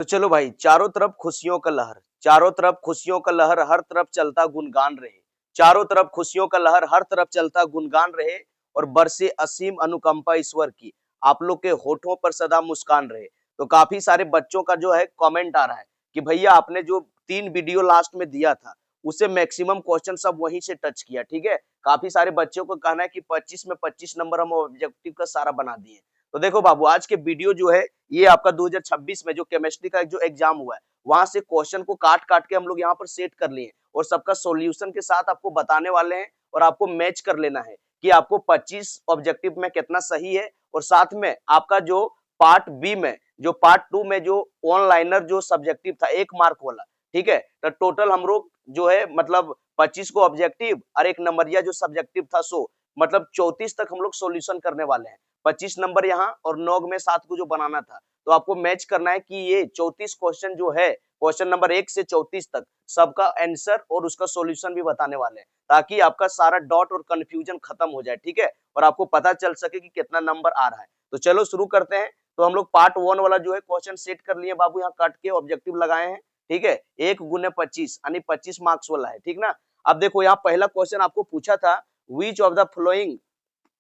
तो चलो भाई, चारों तरफ खुशियों का लहर, चारों तरफ खुशियों का लहर, हर तरफ चलता गुनगान रहे। चारों तरफ खुशियों का लहर, हर तरफ चलता गुनगान रहे और बरसे असीम अनुकंपा ईश्वर की, आप लोग के होठों पर सदा मुस्कान रहे। तो काफी सारे बच्चों का जो है कमेंट आ रहा है कि भैया आपने जो 3 वीडियो लास्ट में दिया था उसे मैक्सिमम क्वेश्चन सब वहीं से टच किया। ठीक है, काफी सारे बच्चों को कहना है कि 25 में 25 नंबर हम ऑब्जेक्टिव का सारा बना दिए। तो देखो बाबू, आज के वीडियो जो है ये आपका 2026 में जो केमिस्ट्री का जो एग्जाम हुआ है वहां से क्वेश्चन को काट काट के हम लोग यहाँ पर सेट कर लिए और सबका सॉल्यूशन के साथ आपको बताने वाले हैं और आपको मैच कर लेना है कि आपको 25 ऑब्जेक्टिव में कितना सही है। और साथ में आपका जो पार्ट बी में, जो पार्ट 2 में जो ऑनलाइनर जो सब्जेक्टिव था 1 मार्क वाला, ठीक है, तो टोटल हम लोग जो है मतलब 25 को ऑब्जेक्टिव और 1 नंबरिया जो सब्जेक्टिव था 100, मतलब 34 तक हम लोग सॉल्यूशन करने वाले हैं। 25 नंबर यहाँ और 9 में 7 को जो बनाना था, तो आपको मैच करना है कि ये 34 क्वेश्चन जो है, क्वेश्चन नंबर 1 से 34 तक सबका आंसर और उसका सॉल्यूशन भी बताने वाले हैं, ताकि आपका सारा डॉट और कंफ्यूजन खत्म हो जाए। ठीक है, और आपको पता चल सके कि कितना नंबर आ रहा है। तो चलो शुरू करते हैं। तो हम लोग पार्ट 1 वाला जो है क्वेश्चन सेट कर लिए बाबू, यहाँ कट के ऑब्जेक्टिव लगाए हैं। ठीक है, 1 गुने 25 यानी 25 मार्क्स वाला है। ठीक ना। अब देखो यहाँ पहला क्वेश्चन आपको पूछा था, विच of the flowing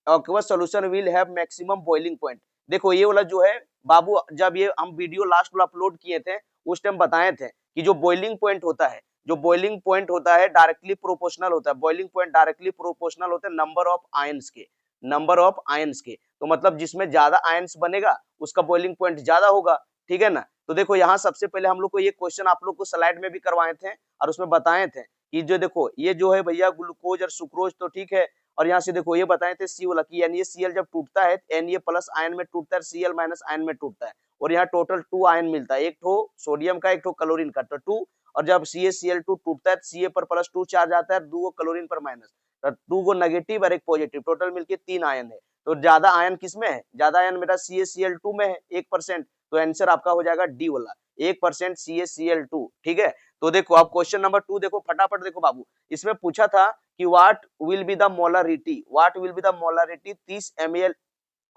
aqueous solution will have maximum boiling point। देखो ये वाला जो है बाबू, जब ये हम वीडियो लास्ट वाला अपलोड किए थे उस टाइम बताए थे कि जो बॉइलिंग पॉइंट होता है, जो बॉइलिंग पॉइंट होता है डायरेक्टली प्रोपोर्शनल होता है। बॉइलिंग पॉइंट डायरेक्टली प्रोपोर्शनल होता है नंबर ऑफ आयंस के, नंबर ऑफ आयंस के। तो मतलब जिसमें ज्यादा आयंस बनेगा उसका बॉइलिंग पॉइंट ज्यादा होगा। ठीक है ना। तो देखो यहाँ सबसे पहले हम लोग को ये क्वेश्चन आप लोग को स्लाइड में भी करवाए थे और उसमें बताए थे कि जो देखो ये जो है भैया ग्लूकोज और सुक्रोज, तो ठीक है। और यहाँ से देखो ये बताए थे सी वाला कि NaCl जब टूटता है Na प्लस आयन में टूटता है, Cl माइनस आयन में टूटता है। और यहाँ टोटल 2 आयन मिलता है, एक ठो सोडियम का एक ठो क्लोरीन का, तो 2। और जब CaCl2 टूटता है Ca पर प्लस 2 चार्ज आता है, 2 क्लोरीन पर माइनस, तो 2 को नेगेटिव और एक पॉजिटिव, टोटल मिलके 3 आयन है। तो ज्यादा आयन किसमें है? ज्यादा आयन मेरा CaCl2 में है 1%। तो आंसर आपका हो जाएगा डी वाला 1% CaCl2। ठीक है। तो देखो अब क्वेश्चन नंबर 2 देखो फटाफट देखो बाबू, इसमें पूछा था कि what will be the molarity, what will be the molarity 30 ml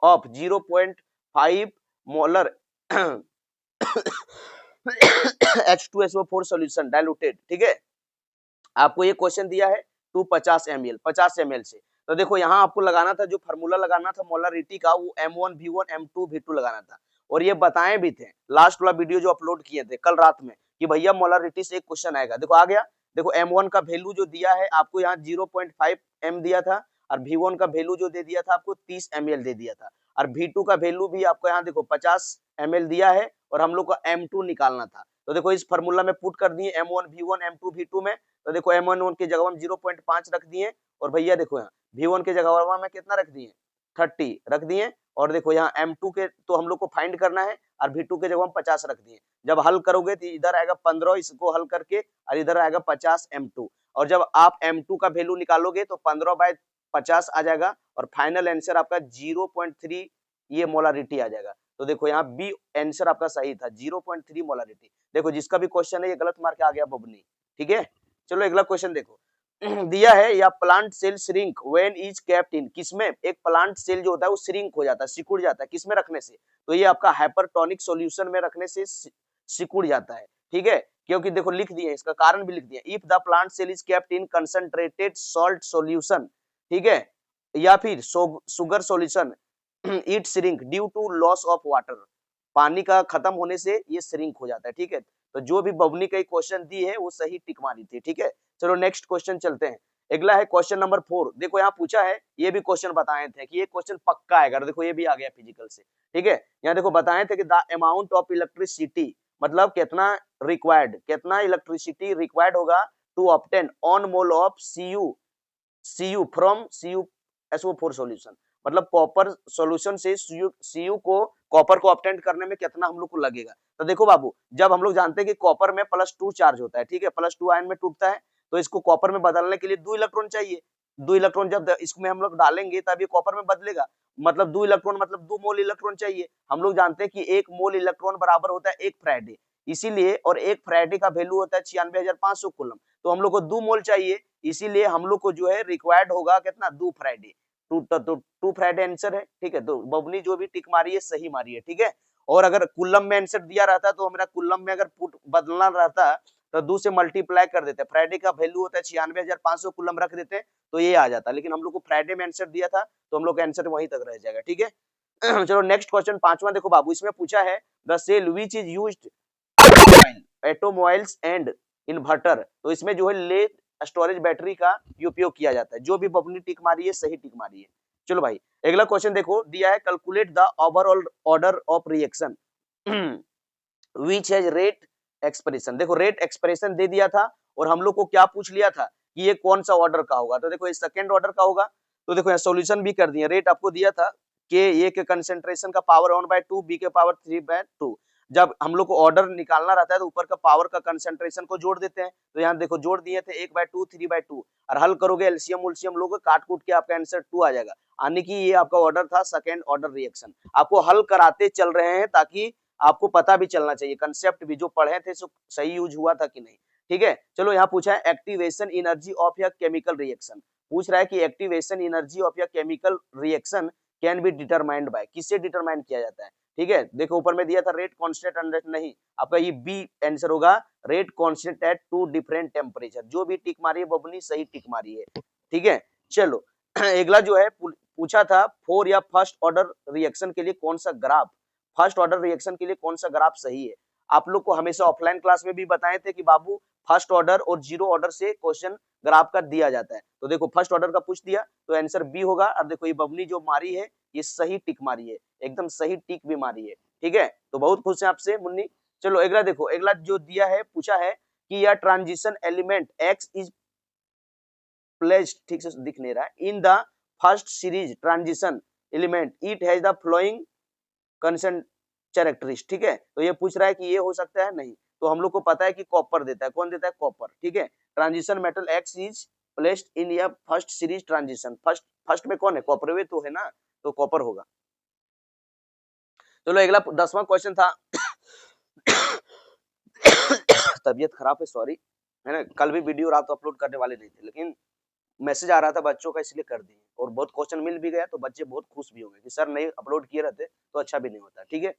of 0.5 molar H2SO4 solution diluted. ठीक है, आपको ये क्वेश्चन दिया है 250 ml 50 ml से। तो देखो यहाँ आपको लगाना था, जो फार्मूला लगाना था मोलरिटी का, वो M1 V1 M2 V2 लगाना था। और ये बताए भी थे लास्ट वाला वीडियो जो अपलोड किए थे कल रात में कि भैया मोलरिटी से एक क्वेश्चन आएगा। देखो आ गया। देखो M1 का वैल्यू जो दिया है आपको यहाँ 0.5 m दिया था, और V1 का वैल्यू जो दे दिया था आपको 30 ml दे दिया था, और V2 का वैल्यू भी आपको यहाँ देखो 50 ml दिया है, और हम लोग को M2 निकालना था। तो देखो इस फार्मूला में पुट कर दिए M1 V1 M2 V2 में। तो देखो M1 की जगह हम 0.5 रख दिए, और भैया देखो यहाँ V1 की जगह में कितना रख दिए 30 रख दिए। और देखो यहाँ M2 के तो हम लोग को फाइंड करना है, और V2 के जगह हम 50 रख दिए। जब हल करोगे तो इधर आएगा 15 इसको हल करके, और इधर आएगा 50 M2। और जब आप M2 का वैल्यू निकालोगे तो 15/50 आ जाएगा, और फाइनल आंसर आपका 0.3 ये मोलारिटी आ जाएगा। तो देखो यहाँ बी आंसर आपका सही था 0.3 मोलारिटी। देखो जिसका भी क्वेश्चन है ये गलत मार्क आ गया बबनी। ठीक है, चलो अगला क्वेश्चन देखो दिया है, या plant cell shrink when is kept in, किसमें एक प्लांट सेल जो होता है वो श्रिंक हो जाता है, सिकुड़ जाता है, किसमें रखने से? तो ये आपका हाइपरटोनिक सॉल्यूशन में रखने से सिकुड़ जाता है। ठीक है, क्योंकि देखो लिख दिए, इसका कारण भी लिख दिया, if the plant cell is kept in concentrated salt solution, ठीक है, या फिर sugar solution, it shrink due to loss of water, पानी का खत्म होने से ये श्रिंक हो जाता है। ठीक है, तो जो भी बबनी का क्वेश्चन दी है वो सही टिक मारी थी। ठीक है, चलो नेक्स्ट क्वेश्चन चलते हैं। अगला है क्वेश्चन नंबर 4। देखो यहाँ पूछा है, ये भी क्वेश्चन बताए थे कि ये क्वेश्चन पक्का आएगा। देखो ये भी आ गया फिजिकल से। ठीक है, यहाँ देखो बताए थे कि द अमाउंट ऑफ इलेक्ट्रिसिटी, मतलब कितना रिक्वायर्ड, कितना इलेक्ट्रिसिटी रिक्वायर्ड होगा to obtain 1 mole of Cu from CuSO4 solution, मतलब कॉपर सॉल्यूशन से Cu को, कॉपर को ऑब्टेन करने में कितना हम लोग को लगेगा। तो देखो बाबू, जब हम लोग जानते हैं कि कॉपर में +2 चार्ज होता है, ठीक है, +2 आयन में टूटता है, तो इसको कॉपर में बदलने के लिए 2 इलेक्ट्रॉन चाहिए। 2 इलेक्ट्रॉन जब इसमें हम लोग डालेंगे तब ये कॉपर में बदलेगा, मतलब 2 इलेक्ट्रॉन मतलब 2 मोल इलेक्ट्रॉन चाहिए। हम लोग जानते हैं कि 1 मोल इलेक्ट्रॉन बराबर होता है 1 फैराडे, इसीलिए, और 1 फैराडे का वैल्यू होता है 96,500 कूलम, तो हम लोग को 2 मोल चाहिए, इसीलिए हम लोग को जो है रिक्वायर्ड होगा कितना 2 फैराडे। 2 फैराडे आंसर है। ठीक है, तो बबनी जो भी टिक मारी है सही मारी है। ठीक है, और अगर कुलम में आंसर दिया रहता तो मेरा कुलम में अगर पुट बदलना रहता तो 2 से मल्टीप्लाई कर देते। फ्राइडे का वैल्यू होता है 96,500 कुलम रख देते तो ये आ जाता, लेकिन हम लोग को फ्राइडे में आंसर दिया था तो हम लोग का आंसर वहीं तक रह जाएगा। ठीक है। चलो नेक्स्ट क्वेश्चन 5वां देखो बाबू, इसमें पूछा है the cell which is used automobiles and inverter. तो इसमें जो है लेड स्टोरेज बैटरी का उपयोग किया जाता है। जो भी बबनी टिक मारी है सही टिक मारी है। चलो भाई अगला क्वेश्चन देखो, दिया है calculate the overall order of reaction which has rate expression. देखो रेट एक्सप्रेशन दे दिया था और हम लोग को क्या पूछ लिया था कि ये कौन सा ऑर्डर का होगा, तो देखो ये सेकंड ऑर्डर का होगा। तो देखो यहाँ सॉल्यूशन भी कर दिए। रेट आपको दिया था कि ए के कंसंट्रेशन का पावर 1/2, बी के पावर 3/2। जब हम लोग को ऑर्डर निकालना रहता है तो ऊपर का पावर का कंसंट्रेशन को जोड़ देते हैं। तो यहाँ देखो जोड़ दिए थे 1/2 3/2 और हल करोगे एलसीएम उलसीएम लोगे काट कूट के आपका आंसर 2 आ जाएगा। यानी कि ये आपका ऑर्डर था सेकंड ऑर्डर रिएक्शन। आपको हल कराते चल रहे हैं ताकि आपको पता भी चलना चाहिए कंसेप्ट भी जो पढ़े थे सही यूज हुआ था कि नहीं। ठीक है। चलो यहाँ पूछा है एक्टिवेशन एनर्जी ऑफ या केमिकल रिएक्शन। पूछ रहा है कि एक्टिवेशन एनर्जी ऑफ या chemical reaction can be determined by, किससे डिटरमाइन किया जाता है। ठीक है। देखो ऊपर में दिया था रेट कांस्टेंट अंडर, नहीं आपका ये बी आंसर होगा, rate constant eight 2 different temperature. जो भी टिक मारी है बबनी सही टिक मारी है। ठीक है। चलो अगला जो है पूछा था फोर या फर्स्ट ऑर्डर रिएक्शन के लिए कौन सा ग्राफ, फर्स्ट ऑर्डर रिएक्शन के लिए कौन सा ग्राफ सही है। आप लोग को हमेशा ऑफलाइन क्लास में भी बताए थे कि बाबू फर्स्ट ऑर्डर और जीरो ऑर्डर से क्वेश्चन ग्राफ का दिया जाता है। तो देखो फर्स्ट ऑर्डर का पूछ दिया तो आंसर बी होगा। और देखो ये बबनी जो मारी है ये सही टिक मारी है, एकदम सही टिक भी मारी है। ठीक है। तो बहुत खुश है आपसे मुन्नी। चलो अगला देखो, अगला जो दिया है पूछा है कि यह transition element X is placed, ठीक से दिख नहीं रहा है, in the first series transition element it has the following consent characteristic. ठीक है। तो ये पूछ रहा है कि ये हो सकता है, नहीं। तो हम लोग को पता है कि कॉपर देता है, कौन देता है कॉपर। ठीक है। Transition metal x is placed in या फर्स्ट सीरीज ट्रांजिशन, फर्स्ट में कौन है, कॉपर वे तो है ना, तो कॉपर होगा। चलो अगला 10वां क्वेश्चन था तबीयत खराब है सॉरी, है ना। कल भी वीडियो रात अपलोड करने वाले नहीं थे लेकिन मैसेज आ रहा था बच्चों का इसलिए कर दिए, और बहुत क्वेश्चन मिल भी गया तो बच्चे बहुत खुश भी होंगे कि सर नहीं अपलोड किए रहते तो अच्छा भी नहीं होता। ठीक है।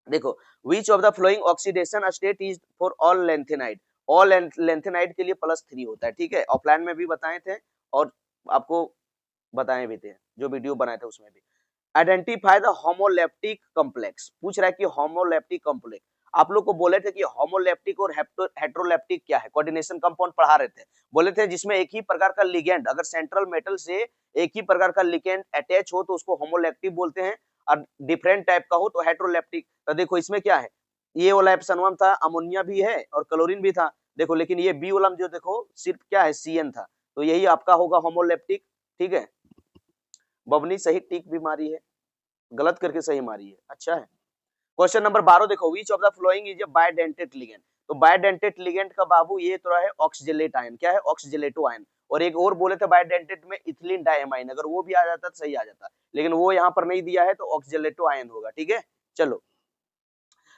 देखो which of the flowing oxidation state is for all lanthanide, all lanthanide के लिए +3 होता है। ठीक है। ऑफलाइन में भी बताए थे और आपको बताए भी थे, जो वीडियो बनाए थे उसमें भी। आइडेंटिफाई द होमोलेप्टिक कॉम्प्लेक्स, पूछ रहा है कि होमोलेप्टिक कॉम्प्लेक्स। आप लोग को बोले थे कि होमोलेप्टिक और हेट्रोलेप्टिक क्या है, कोऑर्डिनेशन कंपाउंड पढ़ा रहे थे। बोले थे जिसमें एक ही प्रकार का लिगेंड, अगर सेंट्रल मेटल से एक ही प्रकार का लिगेंड अटैच हो तो उसको होमोलेप्टिक बोलते हैं, और डिफरेंट टाइप का हो तो हेट्रोलेप्टिक। तो देखो इसमें क्या है, ये वाला एप्सन 1 था, अमोनिया भी है और क्लोरीन भी था। देखो लेकिन ये बी वाला जो देखो सिर्फ क्या है CN था, तो यही आपका होगा होमोलेप्टिक। ठीक है। बबनी सही टिक भी मारी है, गलत करके सही मारी है, अच्छा है। क्वेश्चन नंबर 12 देखो, which of the following is a bidentate ligand. तो बायडेंटेट लिगेंड का बाबू ये तो है ऑक्सीजनेट आयन, क्या है ऑक्सीजनेटो आयन। और एक और बोले थे बायडेंटेट में इथिलीन डायमाइन, अगर वो भी आ जाता तो सही आ जाता, लेकिन वो यहाँ पर नहीं दिया है तो ऑक्सीजनेटो आयन होगा। ठीक है। चलो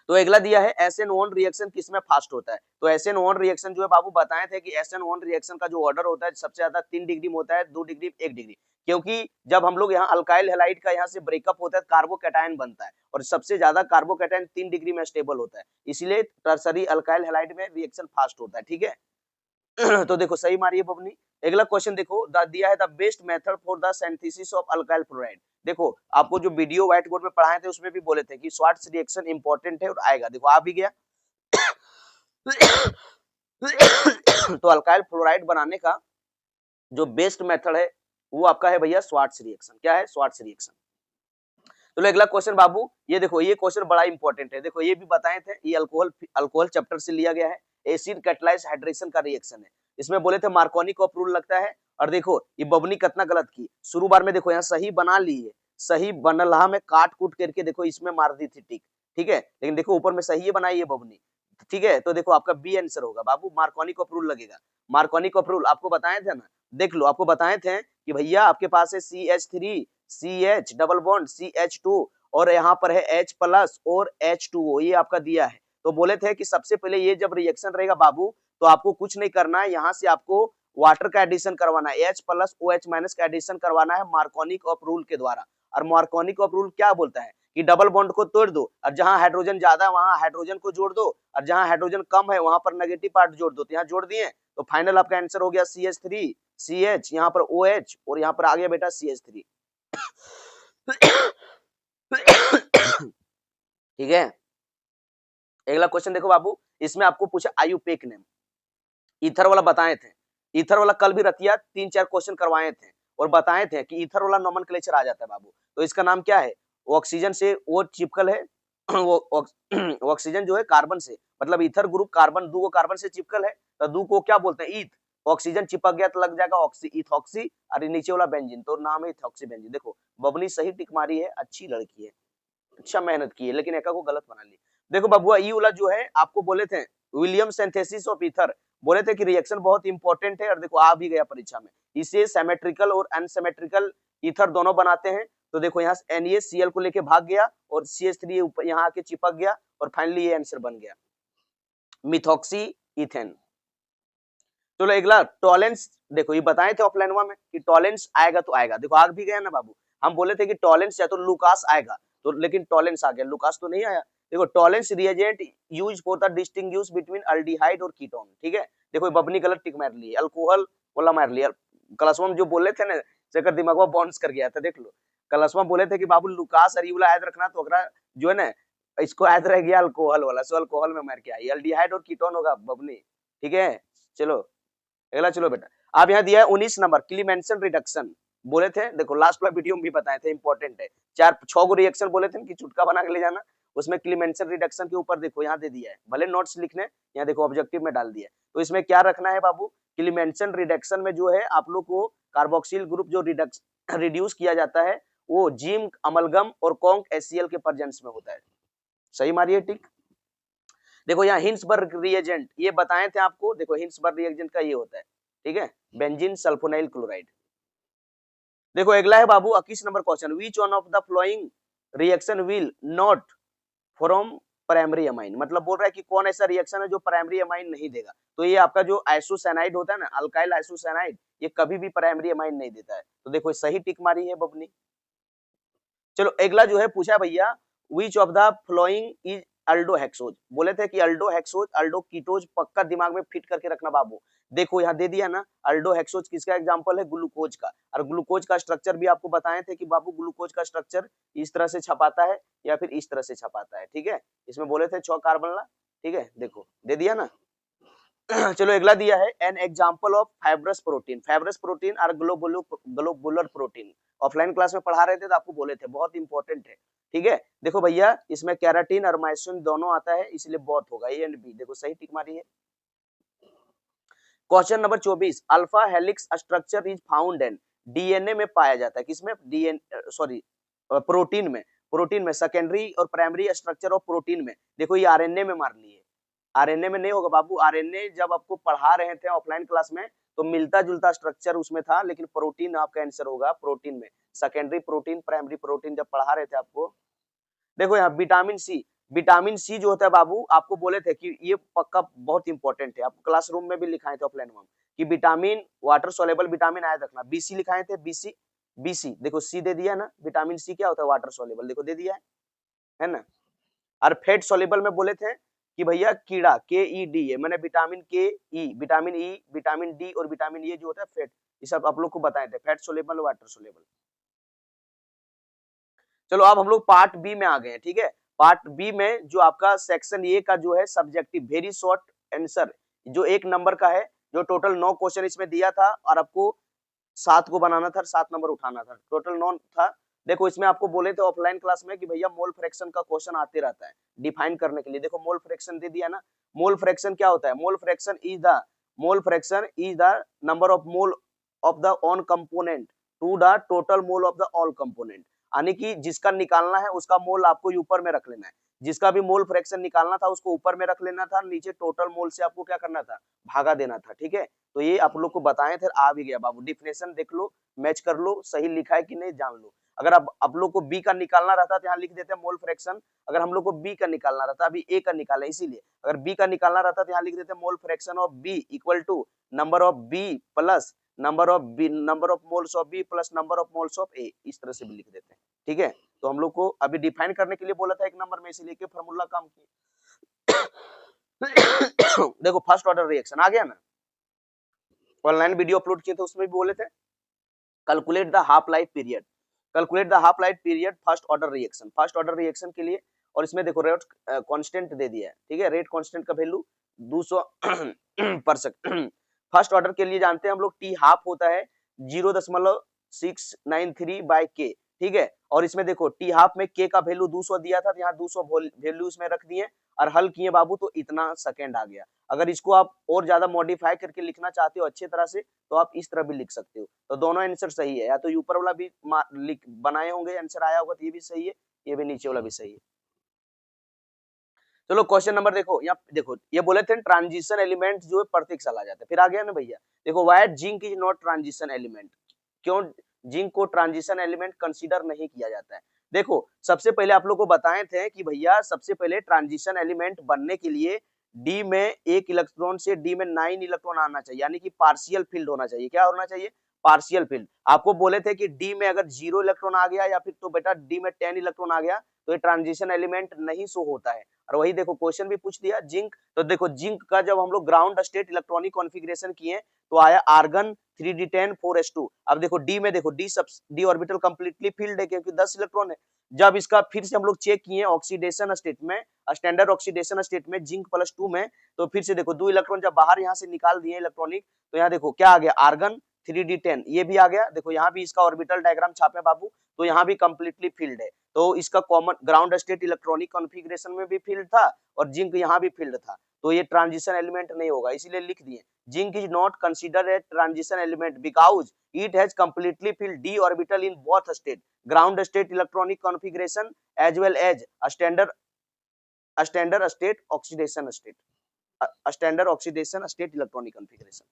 तो अगला दिया है SN1 रिएक्शन किसमें फास्ट होता है। तो SN1 रिएक्शन जो है बाबू बताए थे कि SN1 रिएक्शन का जो ऑर्डर होता है सबसे ज्यादा 3 डिग्री में होता है, 2 डिग्री 1 डिग्री, क्योंकि जब हम लोग यहाँ अल्काइल हैलाइड का यहाँ से ब्रेकअप होता है कार्बोकैटायन बनता है और सबसे ज्यादा कार्बोकैटायन 3 डिग्री में स्टेबल होता है, इसलिए टर्सरी अल्काइल हैलाइड में रिएक्शन फास्ट होता है। ठीक है। तो देखो सही मारिए बबनी। अगला क्वेश्चन देखो, दिया है the best method for the synthesis of alkyl fluoride. देखो आपको जो वीडियो व्हाइट बोर्ड में पढ़ाए थे उसमें भी बोले थे कि स्वार्ट्ज रिएक्शन इंपॉर्टेंट है और आएगा, देखो आ भी गया। तो अल्काइल फ्लोराइड बनाने का जो बेस्ट मेथड है वो आपका है भैया स्वार्ट्ज रिएक्शन। क्या है स्वार्ट्ज रिएक्शन। तो अगला क्वेश्चन बाबू, ये देखो ये क्वेश्चन बड़ा इंपॉर्टेंट है, देखो ये भी बताए थे, ये अल्कोहल चैप्टर से लिया गया है। एसिड कैटालाइज हाइड्रेशन का रिएक्शन है, इसमें बोले थे मार्कोनी को रूल लगता है। और देखो ये बबनी कितना गलत की, शुरू बार में देखो यहाँ सही बना ली है, सही बनला में काट कूट करके देखो इसमें मार दी थी टिक। ठीक है। लेकिन देखो ऊपर में सही बनाई है बबनी। ठीक है। तो देखो आपका बी आंसर होगा बाबू, मार्कोनी को रूल लगेगा। मार्कोनी को रूल आपको बताए थे ना, देख लो आपको बताए थे कि भैया आपके पास है CH3 CH double bond CH2 और यहाँ पर है H+ और H2O, ये आपका दिया है। तो बोले थे कि सबसे पहले ये जब रिएक्शन रहेगा बाबू तो आपको कुछ नहीं करना है, यहाँ से आपको वाटर का एडिशन करवाना है, H+ OH- का एडिशन करवाना है मार्कोनिक ऑफ रूल के द्वारा। और मार्कोनिक ऑफ रूल क्या बोलता है कि डबल बॉन्ड को तोड़ दो और जहां हाइड्रोजन ज्यादा है वहां हाइड्रोजन को जोड़ दो और जहां हाइड्रोजन कम है वहां पर नेगेटिव पार्ट जोड़ दो। तो यहाँ जोड़ दिए तो फाइनल आपका आंसर हो गया CH3 CH, यहाँ पर OH और यहाँ पर आ गया बेटा CH3। ठीक है, अगला क्वेश्चन देखो बाबू, इसमें आपको पूछा आयुपेक नेम, ईथर वाला बताए थे, ईथर वाला कल भी रतिया 3-4 क्वेश्चन करवाए थे और बताए थे कि ईथर वाला नोमेनक्लेचर आ जाता है बाबू। तो इसका नाम क्या है, वो ऑक्सीजन से वो चिपकल है वो ऑक्सीजन जो है कार्बन से, मतलब ईथर ग्रुप कार्बन दो कार्बन से चिपकल है, तो दो को क्या बोलते हैं ईथ, ऑक्सीजन चिपक गया तो लग जाएगा ऑक्सी इथॉक्सी, और नीचे वाला बेंजीन तो नाम है इथॉक्सी बेंजीन। देखो बबनी सही टिक मारी है, अच्छी लड़की है, अच्छा मेहनत की है, लेकिन एका को गलत बना ली। देखो बबुआ ई वाला जो है आपको बोले थे विलियम सिंथेसिस ऑफ ईथर, बोले थे कि रिएक्शन बहुत इंपॉर्टेंट है और देखो आ भी गया परीक्षा में। इसे सिमेट्रिकल और अनसिमेट्रिकल ईथर दोनों बनाते हैं। तो देखो यहाँ NaCl को लेके भाग गया और CH3 यहाँ आके चिपक गया और फाइनली ये आंसर बन गया मिथॉक्सी इथेन। चलो अगला टॉलेंस, देखो ये बताए थे ऑफलाइन में कि टॉलेंस आएगा तो आएगा, देखो आग भी गया ना बाबू। हम बोले थे कि टॉलेंस या तो लुकास आएगा तो, लेकिन टॉलेंस आ गया, लुकास तो नहीं आया। देखो Tollens reagent use for the distinguish between aldehyde और कीटोन। ठीक है, देखो बबनी गलत टिक मार ली, अल्कोहल वाला मार लिया। क्लासवा में जो बोले थे ना जेकर दिमागवा बाउंस कर गया था, देख लो क्लासवा बोले थे कि बाबू लुकास और वाला याद रखना, तो अगला जो है ना इसको याद रह गया अल्कोहल वाला, सो अल्कोहल में मार के आई, अल्डिहाइड और कीटोन होगा बबनी। ठीक है, चलो अगला, चलो बेटा अब यहाँ दिया है 19 नंबर क्लीमेंसन रिडक्शन, बोले थे देखो लास्ट वाला वीडियो में भी बताए थे, इंपॉर्टेंट है। 4-6 गो रिएक्शन बोले थे कि चुटका बना के ले जाना, उसमें क्लीमेंसन रिडक्शन के ऊपर देखो यहाँ दे दिया है, भले नोट्स लिखने, यहाँ देखो ऑब्जेक्टिव में डाल दिया है। तो इसमें क्या रखना है बाबू, क्लीमेंसन रिडक्शन में जो है आप लोग को कार्बोक्सिल ग्रुप जो रिड्यूस किया जाता है वो जिंक अमलगम और कॉन्क HCl के प्रेजेंस में होता है। सही मारिए टिक। देखो यहाँ हिंसबर्ग रिएजेंट ये बताए थे आपको, देखो हिंसबर्ग रिएजेंट का ये होता है, ठीक है, बेंजीन सल्फोनाइल क्लोराइड। देखो अगला है बाबू 21 number question, which one of the flowing reaction will not from primary amine, मतलब बोल रहा है कि कौन ऐसा रिएक्शन है जो प्राइमरी अमाइन नहीं देगा। तो ये आपका जो आइसोसाइनाइड होता है ना, अल्काइल आइसोसाइनाइड, ये कभी भी प्राइमरी अमाइन नहीं देता है। तो देखो सही टिक मारी है बबनी। चलो अगला जो है पूछा भैया which of the following is aldohexose, बोले थे कि अल्डोहेक्सोज अल्डो कीटोज, पक्का दिमाग में फिट करके रखना बाबू। देखो यहाँ दे दिया ना, अल्डोहेक्सोज किसका एग्जांपल है, ग्लूकोज का, और ग्लूकोज का स्ट्रक्चर भी आपको बताए थे कि बाबू ग्लूकोज का स्ट्रक्चर इस तरह से छपाता है या फिर इस तरह से छपाता है। ठीक है, इसमें बोले थे 6 कार्बन ला, ठीक है, देखो दे दिया ना। चलो अगला दिया है an example of fibrous protein और ग्लोबुलर प्रोटीन, ऑफलाइन क्लास में पढ़ा रहे थे तो आपको बोले थे, बहुत इंपॉर्टेंट है। ठीक है, देखो भैया इसमें कैराटीन और मायोसिन दोनों आता है, इसलिए बहुत होगा ए एंड बी, देखो सही टिक मारी है। Question number 24, alpha helix structure is found in DNA में पाया जाता है, किसमें, प्रोटीन में सेकेंडरी और प्राइमरी स्ट्रक्चर ऑफ प्रोटीन में। देखो ये RNA में मार लिए, RNA में नहीं होगा बाबू, RNA जब आपको पढ़ा रहे थे ऑफलाइन क्लास में तो मिलता जुलता स्ट्रक्चर उसमें था, लेकिन प्रोटीन आपका आंसर होगा प्रोटीन में, सेकेंडरी प्रोटीन प्राइमरी प्रोटीन जब पढ़ा रहे थे आपको। देखो यहाँ विटामिन सी जो होता है बाबू, आपको बोले थे कि ये पक्का बहुत इंपॉर्टेंट है, आपको क्लासरूम में भी लिखाए थे ऑफलाइन में कि विटामिन वाटर सोलेबल विटामिन याद रखना, BC लिखाए थे, BC देखो सी दे दिया ना, विटामिन सी क्या होता है, वाटर सोलेबल, देखो दे दिया है ना। और फैट सोलेबल में बोले थे कि भैया कीड़ा KED है, मैंने विटामिन E, विटामिन D और विटामिन E जो होता है फैट, ये सब आप लोग को बताए थे, फैट सोलेबल वाटर सोलेबल। चलो अब हम लोग पार्ट बी में आ गए हैं। ठीक है, पार्ट बी में जो आपका सेक्शन ए का जो है सब्जेक्टिव वेरी शॉर्ट आंसर, जो 1 नंबर का है, जो टोटल 9 क्वेश्चन इसमें दिया था और आपको 7 को बनाना था, 7 नंबर उठाना था, टोटल 9 था। देखो इसमें आपको बोले थे ऑफलाइन क्लास में कि भैया मोल फ्रैक्शन का क्वेश्चन आते रहता है डिफाइन करने के लिए। देखो मोल फ्रैक्शन दे दिया ना, मोल फ्रैक्शन क्या होता है, mole fraction is the number of mole of the on component to the total mole of the all component, यानी कि जिसका निकालना है उसका मोल आपको ऊपर में रख लेना है, जिसका भी मोल फ्रैक्शन निकालना था उसको ऊपर में रख लेना था, नीचे टोटल मोल से आपको क्या करना था, भागा देना था। ठीक है, तो ये आप लोग को बताए थे, आ भी गया बाबू, डिफिनेशन देख लो, मैच कर लो, सही लिखा है कि नहीं जान लो। अगर आप लोग को बी का निकालना रहता तो यहाँ लिख देते मोल फ्रैक्शन, अगर हम लोग को बी का निकालना रहता, अभी ए का निकाला, इसीलिए अगर बी का निकालना रहता तो यहाँ लिख देते mole fraction of B equal to number of B plus number of moles of B plus number of moles of A, इस तरह से भी लिख देते हैं। ठीक है, तो हम लोग को अभी डिफाइन करने के लिए बोला था 1 नंबर में, इसीलिए के फार्मूला काम किया। देखो फर्स्ट ऑर्डर रिएक्शन आ गया ना, ऑनलाइन वीडियो अपलोड किए थे उसमें भी बोले थे calculate the half life period, calculate the half life period first order reaction, first order reaction के लिए। और इसमें देखो रेट कांस्टेंट दे दिया है, ठीक है, रेट कांस्टेंट का वैल्यू 200 पर सेकंड। फर्स्ट ऑर्डर के लिए जानते हैं हम लोग टी हाफ होता है 0.693 बाय के, ठीक है। और इसमें देखो टी हाफ में के का वैल्यू 200 दिया था, तो यहाँ 200 वैल्यू इसमें रख दिए और हल किए बाबू तो इतना सेकंड आ गया। अगर इसको आप और ज्यादा मॉडिफाई करके लिखना चाहते हो अच्छी तरह से तो आप इस तरह भी लिख सकते हो। तो दोनों आंसर सही है, या तो ऊपर वाला भी बनाए होंगे आंसर आया होगा तो ये भी सही है, ये भी नीचे वाला भी सही है। चलो क्वेश्चन नंबर देखो, यहाँ देखो ये बोले थे ट्रांजिशन एलिमेंट जो है प्रत्येक साल आ जाता है, फिर आ गया ना भैया। देखो why zinc is not transition element, क्यों जिंक को ट्रांजिशन एलिमेंट कंसीडर नहीं किया जाता है। देखो सबसे पहले आप लोग को बताए थे कि भैया सबसे पहले ट्रांजिशन एलिमेंट बनने के लिए डी में 1 इलेक्ट्रॉन से डी में 9 इलेक्ट्रॉन आना चाहिए, यानी कि पार्शियल फील्ड होना चाहिए। क्या होना चाहिए? Partial field. आपको बोले थे कि डी में अगर 0 इलेक्ट्रॉन आ गया या फिर तो बेटा डी में 10 इलेक्ट्रॉन आ गया तो ये ट्रांजिशन एलिमेंट नहीं शो होता है। और वही देखो क्वेश्चन भी पूछ दिया जिंक, तो देखो जिंक का जब हम लोग ग्राउंड स्टेट इलेक्ट्रॉनिक कॉन्फ़िगरेशन किए तो आया आर्गन 3d10 4s2। अब देखो डी में देखो डी ऑर्बिटल कंप्लीटली फील्ड है क्योंकि 10 इलेक्ट्रॉन है। जब इसका फिर से हम लोग चेक किए ऑक्सीडेशन स्टेट में, स्टैंडर्ड ऑक्सीडेशन स्टेट में जिंक +2 में, तो फिर से देखो 2 इलेक्ट्रॉन जब बाहर यहाँ से निकाल दिए इलेक्ट्रॉनिक, तो यहाँ देखो क्या आ गया आर्गन 3d10, ये भी आ गया। देखो यहाँ भी इसका ऑर्बिटल डायग्राम छापे बाबू, तो यहाँ भी कंप्लीटली फील्ड है। तो इसका common ground state electronic configuration में भी फील्ड था और जिंक यहाँ भी फील्ड था, तो ये ट्रांजिशन एलिमेंट नहीं होगा, इसीलिए लिख दिए zinc is not considered a transition element because it has completely filled d orbital in both state, ground state electronic configuration as well as standard state oxidation state, standard oxidation state electronic configuration.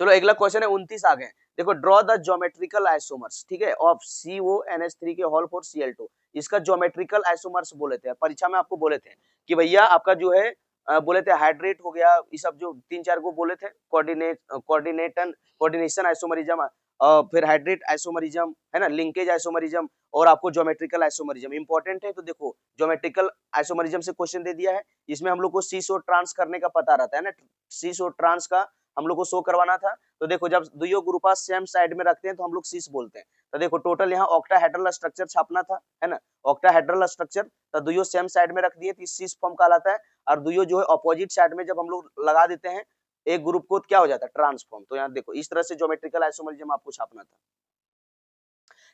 चलो अगला question है 29 आ गए। देखो draw the geometrical isomers, ठीक है, of CONH3 के whole for Cl2। इसका geometrical isomers बोले थे, परीक्षा में आपको बोले थे कि भैया आपका जो है बोले थे हाइड्रेट हो गया, ये सब जो 3-4 को बोले थे कोऑर्डिनेशन आइसोमरिज्म, फिर हाइड्रेट आइसोमरिज्म है ना, लिंकेज आइसोमरिज्म और आपको ज्योमेट्रिकल आइसोमरिज्म इंपॉर्टेंट है। तो देखो ज्योमेट्रिकल आइसोमरिज्म से क्वेश्चन दे दिया है, इसमें हम लोग को सीस और ट्रांस करने का पता रहता है ना, सीस और ट्रांस का हम लोग को शो करवाना था। तो देखो जब दुइयो ग्रुपा सेम साइड में रखते हैं तो हम लोग सीस बोलते हैं। तो देखो टोटल यहाँ ऑक्टाहेड्रल स्ट्रक्चर छापना था, है ना, ऑक्टाहेड्रल स्ट्रक्चर, तो दुइयो सेम साइड में रख दिए तो सीस फॉर्म कहलाता है। और दुइयो जो है अपोजिट साइड में जब हम लोग लगा देते हैं एक ग्रुप को तो क्या हो जाता है ट्रांसफॉर्म। तो यहाँ देखो इस तरह से ज्योमेट्रिकल आइसोमरिज्म आपको छापना था।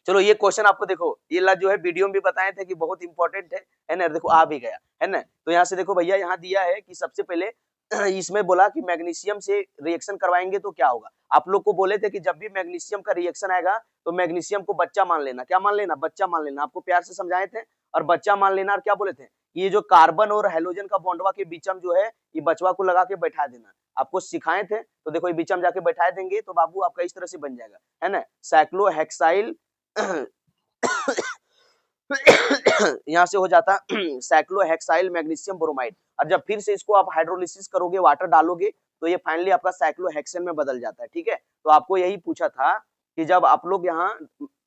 चलो ये क्वेश्चन आपको देखो ये ला जो है वीडियो में भी बताए थे कि बहुत इंपॉर्टेंट है ना, देखो आ भी गया है ना। तो यहाँ से देखो भैया यहाँ दिया है कि सबसे पहले इसमें बोला कि मैग्नीशियम से रिएक्शन करवाएंगे तो क्या होगा। आप लोग को बोले थे कि जब भी मैग्नीशियम का रिएक्शन आएगा तो मैग्नीशियम को बच्चा मान लेना। क्या मान लेना? बच्चा मान लेना। आपको प्यार से समझाए थे और बच्चा मान लेना। और क्या बोले थे? ये जो कार्बन और हेलोजन का बॉन्डवा के बीच में जो है ये बचवा को लगा के बैठा देना, आपको सिखाए थे। तो देखो ये बीच में जाके बैठा देंगे तो बाबू आपका इस तरह से बन जाएगा, है ना, साइक्लोहेक्साइल यहाँ से हो जाता साइक्लोहेक्साइल मैग्नीशियम ब्रोमाइड। और जब फिर से इसको आप हाइड्रोलिसिस करोगे, वाटर डालोगे, तो ये फाइनली आपका साइक्लोहेक्सेन में बदल जाता है, ठीक है। तो आपको यही पूछा था कि जब आप लोग यहाँ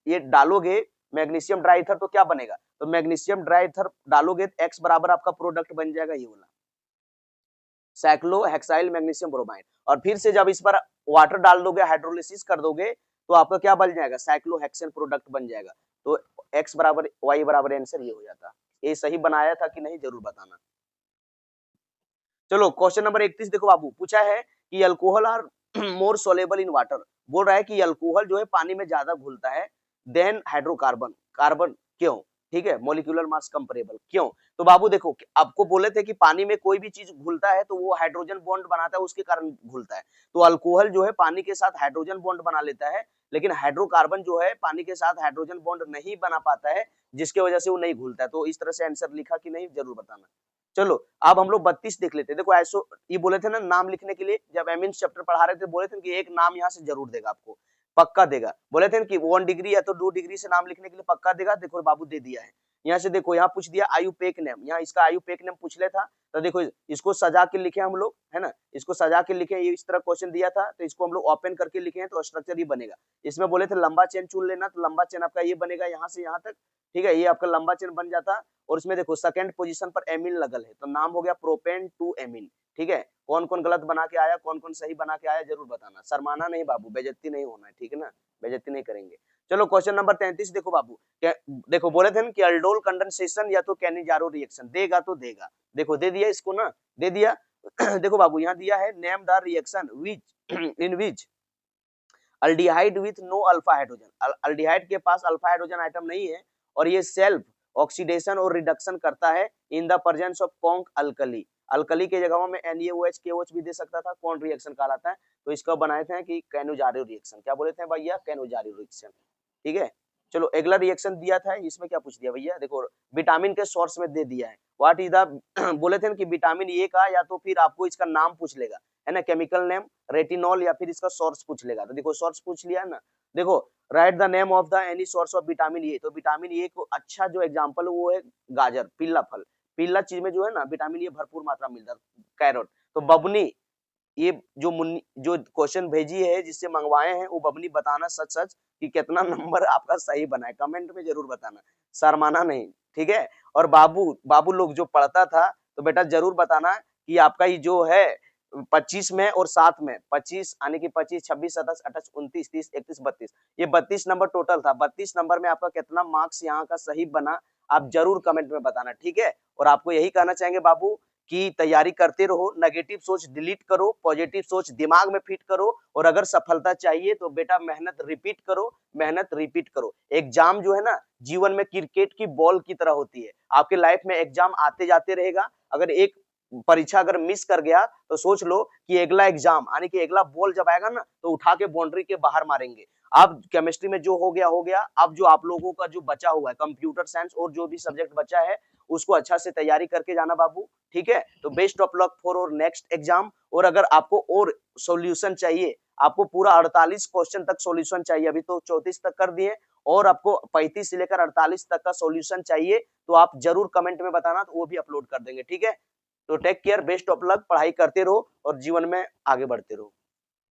ये डालोगे मैग्नीशियम ड्राईथर तो क्या बनेगा। तो मैग्नीशियम ड्राईथर डालोगे तो X बराबर आपका प्रोडक्ट बन जाएगा ये वाला साइक्लोहेक्साइल मैग्नीशियम ब्रोमाइड। और फिर से जब इस पर वाटर डाल दोगे, हाइड्रोलिसिस कर दोगे, तो आपका क्या बन जाएगा? साइक्लोहेक्सेन प्रोडक्ट बन जाएगा। तो X बराबर Y बराबर आंसर ये हो जाता। ये सही बनाया था कि नहीं जरूर बताना। चलो क्वेश्चन नंबर 31 देखो बाबू, पूछा है कि alcohol are more soluble in water. बोल रहा है कि अल्कोहल जो है पानी में ज्यादा घुलता है देन हाइड्रोकार्बन। कार्बन क्यों? ठीक है, मॉलिक्यूलर मास कंपेरेबल क्यों? तो बाबू देखो आपको बोले थे कि पानी में कोई भी चीज घुलता है तो वो हाइड्रोजन बॉन्ड बनाता है, उसके कारण घुलता है। तो अल्कोहल जो है पानी के साथ हाइड्रोजन बॉन्ड बना लेता है, लेकिन हाइड्रोकार्बन जो है पानी के साथ हाइड्रोजन बॉन्ड नहीं बना पाता है, जिसकी वजह से वो नहीं घुलता है। तो इस तरह से आंसर लिखा कि नहीं जरूर बताना। चलो अब हम लोग 32 देख लेते हैं। देखो ऐसो ये बोले थे ना नाम लिखने के लिए, जब एमिन्स चैप्टर पढ़ा रहे थे बोले थे कि एक नाम यहाँ से जरूर देगा, आपको पक्का देगा। बोले थे कि 1 डिग्री या तो 2 डिग्री से नाम लिखने के लिए पक्का देगा। देखो बाबू दे दिया है, यहाँ से देखो, यहाँ पूछ दिया आयुपेक नेम, यहाँ इसका आयुपेक नेम पूछ ले था, तो देखो इसको सजा के लिखे हम लोग, है ना, इसको सजा के लिखे, ये इस तरह क्वेश्चन दिया था तो इसको हम लोग ओपन करके लिखे हैं, तो स्ट्रक्चर ये बनेगा। इसमें बोले थे लंबा चेन चुन लेना, तो लंबा चेन आपका ये बनेगा यहाँ से यहाँ तक, ठीक है, ये आपका लंबा चेन बन जाता। और इसमें देखो सेकंड पोजीशन पर एमीन लगल है, तो नाम हो गया प्रोपेन टू एमीन, ठीक है। कौन कौन गलत बना के आया, कौन कौन सही बना के आया, जरूर बताना, शर्माना नहीं बाबू, बेइज्जती नहीं होना है, ठीक है ना, बेइज्जती नहीं करेंगे। चलो क्वेश्चन नंबर 33 देखो बाबू, देखो बोले थे कि अल्डोल कंडेंसेशन या तो कैनिजारो रिएक्शन देगा, तो देगा, देखो दे दिया इसको ना, दे दिया। देखो बाबू यहाँ दिया है name the reaction which in which aldehyde with no alpha hydrogen, aldehyde के पास अल्फा हाइड्रोजन आइटम नहीं है और ये सेल्फ ऑक्सीडेशन और रिडक्शन करता है in the presence of conc alkali, alkali के जगह में NaOH KOH भी दे सकता था, कौन रिएक्शन कहलाता है, तो इसका बनाए थे कि कैनोजारो रिएक्शन, क्या बोले थे भैया, कैनोजारो रिएक्शन, ठीक है। चलो अगला रिएक्शन दिया था, इसमें क्या पूछ दिया भैया, देखो विटामिन के सोर्स में दे दिया है, व्हाट इज द बोले थे कि विटामिन ए का, या तो फिर आपको इसका नाम पूछ लेगा, है ना, केमिकल नेम रेटिनॉल, या फिर इसका सोर्स पूछ लेगा, तो देखो सोर्स पूछ लिया ना, देखो right the name of the any source of vitamin A, तो विटामिन ए को अच्छा जो एग्जांपल वो है गाजर, पीला फल, पीला चीज में जो है ना विटामिन ए भरपूर मात्रा में मिलता है, कैरोट, तो बबनी, ये जो क्वेश्चन भेजी है जिससे मंगवाए हैं वो बबनी बताना सच सच कि कितना नंबर आपका सही बना है, कमेंट में जरूर बताना, शर्माना नहीं, ठीक है। और बाबू लोग जो पढ़ता था तो बेटा जरूर बताना कि आपका ये जो है 25 में और 7 में 25 यानी कि 25 26 27 28 29 30 31 32, ये 32 नंबर टोटल था, 32 नंबर में आपका कितना मार्क्स यहाँ का सही बना आप जरूर कमेंट में बताना, ठीक है। और आपको यही कहना चाहेंगे बाबू की तैयारी करते रहो, नेगेटिव सोच डिलीट करो, पॉजिटिव सोच दिमाग में फिट करो, और अगर सफलता चाहिए तो बेटा मेहनत रिपीट करो, मेहनत रिपीट करो। एग्जाम जो है ना जीवन में क्रिकेट की बॉल की तरह होती है, आपके लाइफ में एग्जाम आते जाते रहेगा, अगर एक परीक्षा अगर मिस कर गया तो सोच लो कि अगला एग्जाम यानी कि अगला बॉल जब आएगा ना तो उठा के बाउंड्री के बाहर मारेंगे। अब केमिस्ट्री में जो हो गया, अब जो आप लोगों का जो बचा हुआ है कंप्यूटर साइंस और जो भी सब्जेक्ट बचा है उसको अच्छा से तैयारी करके जाना बाबू, ठीक है। तो बेस्ट ऑफ लक फॉर और नेक्स्ट एग्जाम। और अगर आपको और सॉल्यूशन चाहिए, आपको पूरा 48 क्वेश्चन तक सॉल्यूशन चाहिए, अभी तो 34 तक कर दिए, और आपको 35 से लेकर 48 तक का सॉल्यूशन चाहिए तो आप जरूर कमेंट में बताना, तो वो भी अपलोड कर देंगे, ठीक है। तो take care, best of luck, पढ़ाई करते रहो और जीवन में आगे बढ़ते रहो।